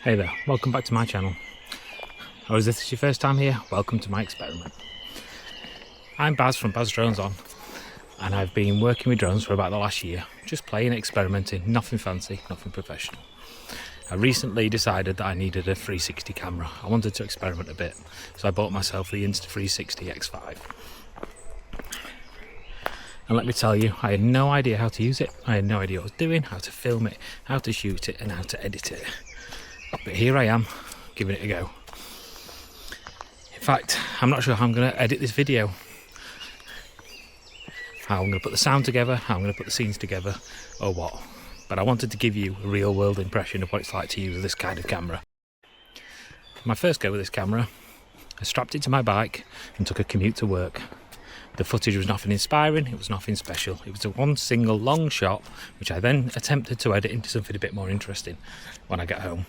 Hey there, welcome back to my channel. Or is this your first time here? Welcome to my experiment. I'm Baz from Baz Drones On, and I've been working with drones for about the last year, just playing, experimenting, nothing fancy, nothing professional. I recently decided that I needed a 360 camera. I wanted to experiment a bit, so I bought myself the Insta360 X5. And let me tell you, I had no idea how to use it. I had no idea what I was doing, how to film it, how to shoot it, and how to edit it. But here I am, giving it a go. In fact, I'm not sure how I'm going to edit this video. How I'm going to put the sound together, how I'm going to put the scenes together, or what. But I wanted to give you a real world impression of what it's like to use this kind of camera. My first go with this camera, I strapped it to my bike and took a commute to work. The footage was nothing inspiring, it was nothing special. It was a one single long shot, which I then attempted to edit into something a bit more interesting when I got home.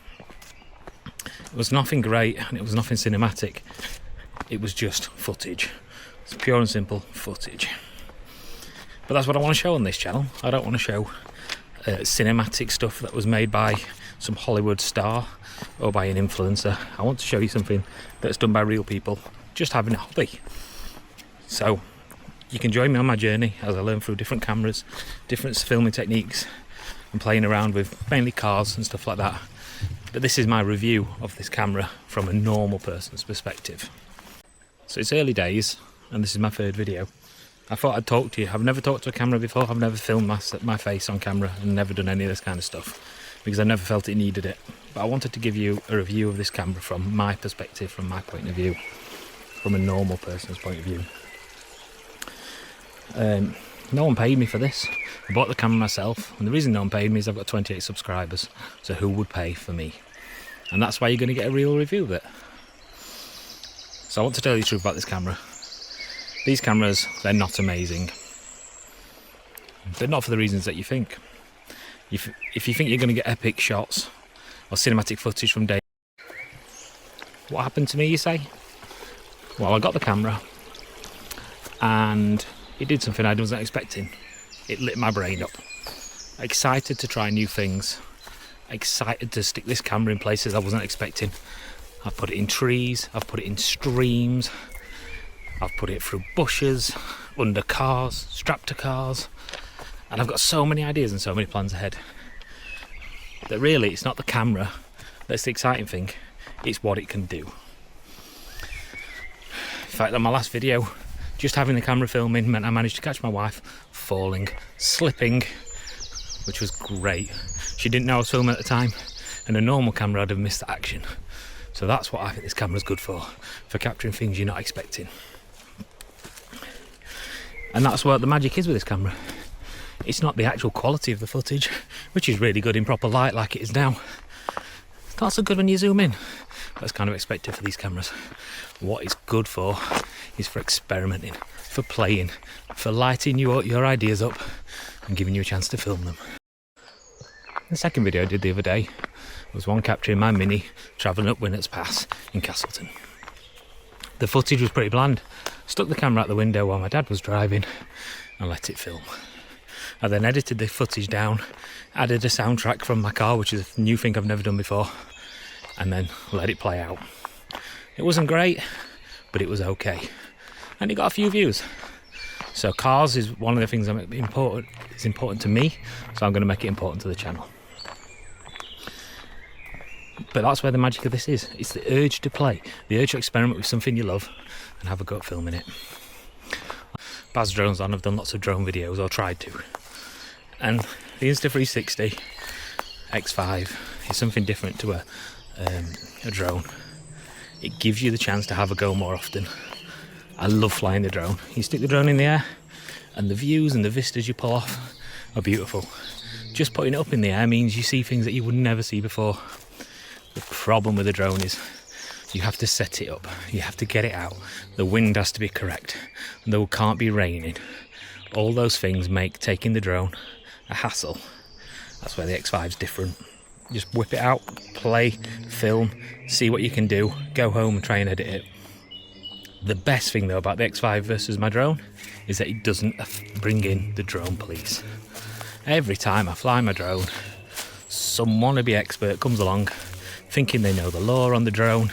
It was nothing great and it was nothing cinematic. It was just footage. It's pure and simple footage. But that's what I want to show on this channel. I don't want to show cinematic stuff that was made by some Hollywood star or by an influencer. I want to show you something that's done by real people, just having a hobby. So you can join me on my journey as I learn through different cameras, different filming techniques, and playing around with mainly cars and stuff like that. But this is my review of this camera from a normal person's perspective. So it's early days, and this is my third video. I thought I'd talk to you. I've never talked to a camera before. I've never filmed my face on camera and never done any of this kind of stuff because I never felt it needed it. But I wanted to give you a review of this camera from my perspective, from my point of view, from a normal person's point of view. No one paid me for this. I bought the camera myself, and the reason no one paid me is I've got 28 subscribers, so who would pay for me? And that's why you're going to get a real review of it. So I want to tell you the truth about this camera. These cameras, they're not amazing. They're not for the reasons that you think. If you think you're going to get epic shots or cinematic footage from day, what happened to me, you say? Well, I got the camera and it did something I wasn't expecting. It lit my brain up. Excited to try new things. Excited to stick this camera in places I wasn't expecting. I've put it in trees, I've put it in streams, I've put it through bushes, under cars, strapped to cars, and I've got so many ideas and so many plans ahead that really it's not the camera that's the exciting thing, it's what it can do. In fact, on my last video, just having the camera filming meant I managed to catch my wife falling, slipping, which was great. She didn't know I was filming at the time, and a normal camera I'd have missed that action. So that's what I think this camera's good for capturing things you're not expecting. And that's what the magic is with this camera. It's not the actual quality of the footage, which is really good in proper light like it is now. It's not so good when you zoom in. That's kind of expected for these cameras. What it's good for is for experimenting, for playing, for lighting your ideas up and giving you a chance to film them. The second video I did the other day was one capturing my Mini travelling up Winnert's Pass in Castleton. The footage was pretty bland. Stuck the camera out the window while my dad was driving and let it film. I then edited the footage down, added a soundtrack from my car, which is a new thing I've never done before, and then let it play out. It wasn't great, but it was okay. And it got a few views. So cars is one of the things it's important to me, so I'm going to make it important to the channel. But that's where the magic of this is. It's the urge to play, the urge to experiment with something you love and have a go at filming it. Baz Drones On, I've done lots of drone videos, or tried to. And the Insta360 X5 is something different to a drone. It gives you the chance to have a go more often. I love flying the drone. You stick the drone in the air and the views and the vistas you pull off are beautiful. Just putting it up in the air means you see things that you would never see before. The problem with the drone is you have to set it up, you have to get it out, the wind has to be correct, and there can't be raining. All those things make taking the drone a hassle. That's where the X5 is different. Just whip it out, play, film, see what you can do, go home and try and edit it. The best thing though about the X5 versus my drone is that it doesn't bring in the drone police. Every time I fly my drone, some wannabe expert comes along, thinking they know the law on the drone.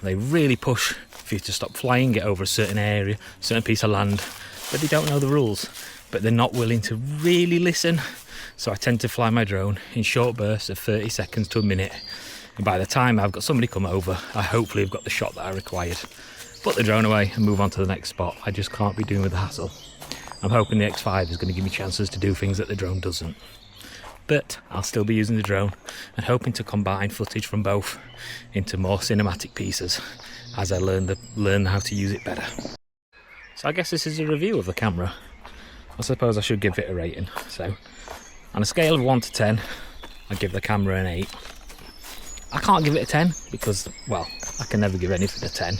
They really push for you to stop flying, get over a certain area, certain piece of land, but they don't know the rules. But they're not willing to really listen. So I tend to fly my drone in short bursts of 30 seconds to a minute. And by the time I've got somebody come over, I hopefully have got the shot that I required. Put the drone away and move on to the next spot. I just can't be doing with the hassle. I'm hoping the X5 is going to give me chances to do things that the drone doesn't. But I'll still be using the drone and hoping to combine footage from both into more cinematic pieces as I learn how to use it better. So I guess this is a review of the camera. I suppose I should give it a rating. So on a scale of 1 to 10, I give the camera an 8. I can't give it a 10 because, well, I can never give anything a 10.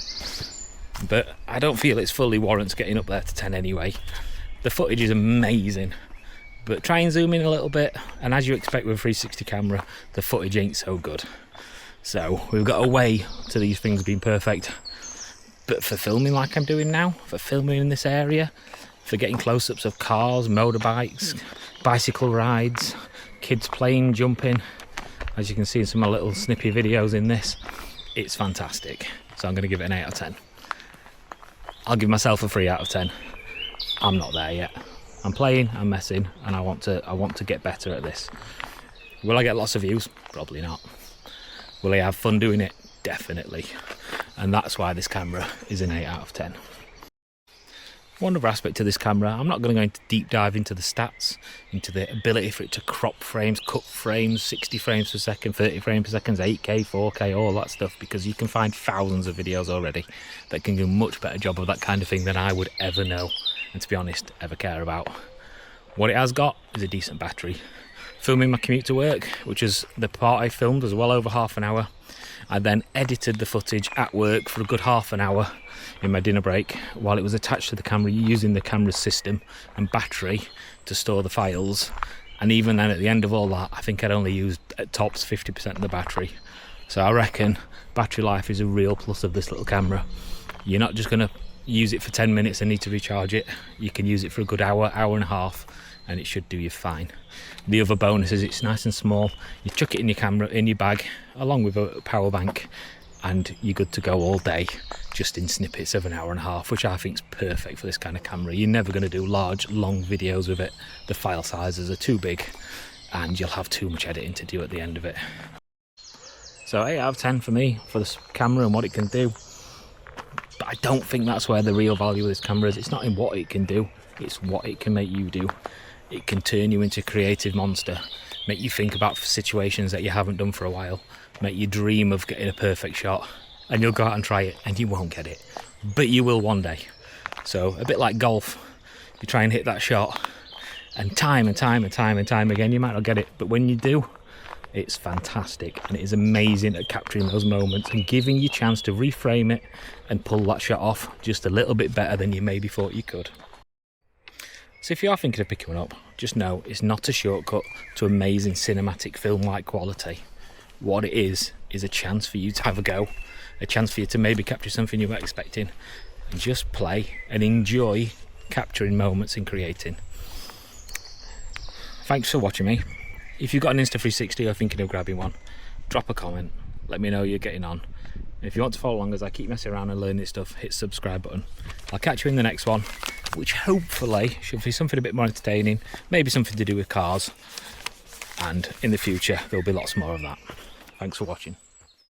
But I don't feel it's fully warrants getting up there to 10 anyway. The footage is amazing, but try and zoom in a little bit, and as you expect with a 360 camera, the footage ain't so good. So we've got a way to these things being perfect. But for filming like I'm doing now, for filming in this area, for getting close-ups of cars, motorbikes, bicycle rides, kids playing, jumping, as you can see in some of my little snippy videos in this, it's fantastic. So I'm going to give it an 8 out of 10. I'll give myself a 3 out of 10. I'm not there yet. I'm playing, I'm messing, and I want to get better at this. Will I get lots of views? Probably not. Will I have fun doing it? Definitely. And that's why this camera is an 8 out of 10. One other aspect to this camera, I'm not going to go into deep dive into the stats, into the ability for it to crop frames, cut frames, 60 frames per second, 30 frames per second, 8K, 4K, all that stuff, because you can find thousands of videos already that can do a much better job of that kind of thing than I would ever know, and to be honest, ever care about. What it has got is a decent battery. Filming my commute to work, which is the part I filmed, was well over half an hour. I then edited the footage at work for a good half an hour in my dinner break while it was attached to the camera, using the camera's system and battery to store the files. And even then, at the end of all that, I think I'd only used at tops 50% of the battery. So I reckon battery life is a real plus of this little camera. You're not just going to use it for 10 minutes and need to recharge it. You can use it for a good hour, hour and a half, and it should do you fine. The other bonus is it's nice and small. You chuck it in your camera, in your bag, along with a power bank, and you're good to go all day, just in snippets of an hour and a half, which I think is perfect for this kind of camera. You're never going to do large, long videos with it. The file sizes are too big, and you'll have too much editing to do at the end of it. So 8 out of 10 for me, for this camera and what it can do. But I don't think that's where the real value of this camera is. It's not in what it can do, it's what it can make you do. It can turn you into a creative monster, make you think about situations that you haven't done for a while, make you dream of getting a perfect shot, and you'll go out and try it and you won't get it, but you will one day. So a bit like golf, you try and hit that shot, and time again you might not get it, but when you do, it's fantastic, and it is amazing at capturing those moments and giving you a chance to reframe it and pull that shot off just a little bit better than you maybe thought you could. So if you are thinking of picking one up, just know it's not a shortcut to amazing cinematic film-like quality. What it is a chance for you to have a go, a chance for you to maybe capture something you weren't expecting, and just play and enjoy capturing moments and creating. Thanks for watching me. If you've got an Insta360 or thinking of grabbing one, drop a comment, let me know you're getting on. And if you want to follow along as I keep messing around and learning this stuff, hit the subscribe button. I'll catch you in the next one, which hopefully should be something a bit more entertaining, maybe something to do with cars, and in the future there'll be lots more of that. Thanks for watching.